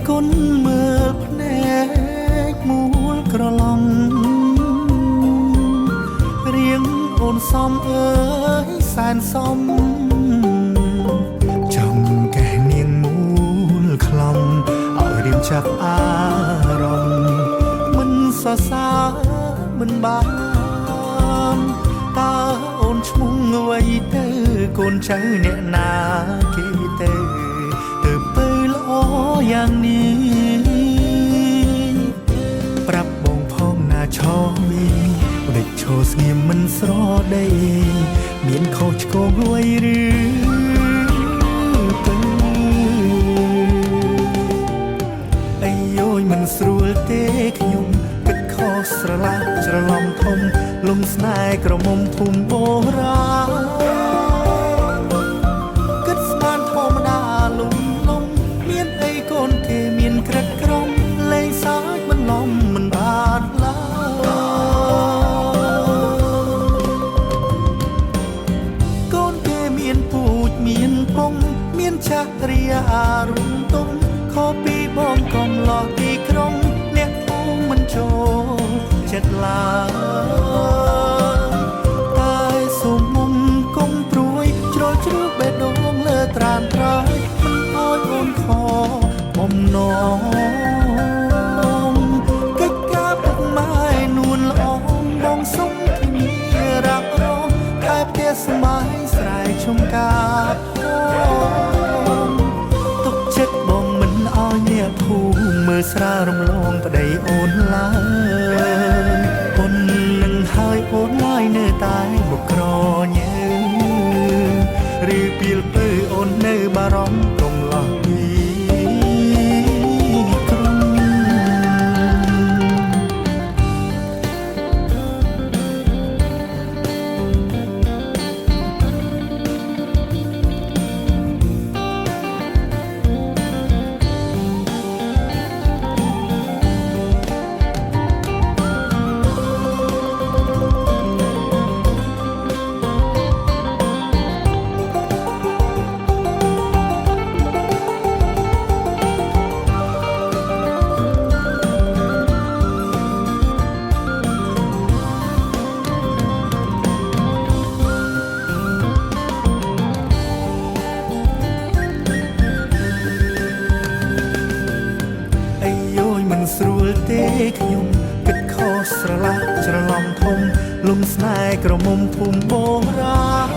គុណមើលភ្នែកមូលក្រឡំរៀងអូនសំអើយសែនសំចំកែនាងមូលខ្លំឲ្យរៀងចាប់អារម្មណ៍មិនសរសើរមិនបានតើអូនឈ្មោះអ្វីទៅកូនចៅអ្នកណាគេទៅទៅល្អយ៉ាងនេះប្រាប់បងផងណាឆោវិញដេកឈរស្ងៀមមិនស្រដីមានខុសឆ្គងរួយឬទៅអាយយមិនស្រួលទេខ្ញុំគិតខុសស្រឡះច្រឡំធំលំស្នេហ៍ក្រមុំភូមិបុរាណគិតស្មានធម្មតាលំមានអីកូនគេមានក្រិតក្រំលេងសើចបន្លំមិនបានឡើយកូនគេមានពូជមានពងមានចាស់រីអារុំទុំខុសពីបងកំឡោះទីក្រុងអ្នកភូមិមិនចូលចិត្តឡើយតែសុំមុំកុំព្រួយជ្រុលជ្រួបេះដូងលើត្រានត្រើយមិនអោយអូនខបំណងកិច្ចការពុកម៉ែនួនល្អបងសុំគ្នាรักរងតែផ្ទះស្មៃស្រែឈុំកាបទុកចិត្តបងមិនអោយអ្នកភូមិមើលស្រារំលងប្តីអូនឡើយអូននឹងហើយអូនឡើយនៅតែមកក្រញើឬពីលពើអូននៅបារម្ភកុំឡោះពីស្រួលទេខ្ញុំគិតខុសស្រឡះច្រឡំធំលំស្នេហ៍ក្រមុំភូមិបុរាណ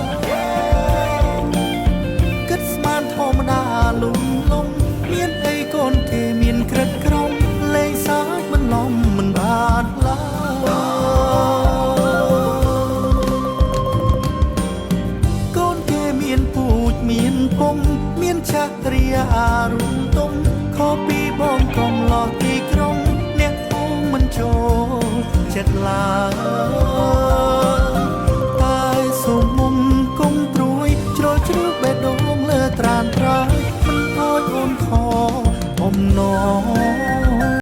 គិតស្មានធម្មតាលំមានអីកូនគេមានក្រិតក្រំលេងសើចបន្លំមិនបានឡើយកូនគេមានពូជមានពងមានចាស់រីអារុំទុំខុសពីបងកំឡោះទីក្រុងអ្នកភូមិមិនចូលចិត្តឡើយ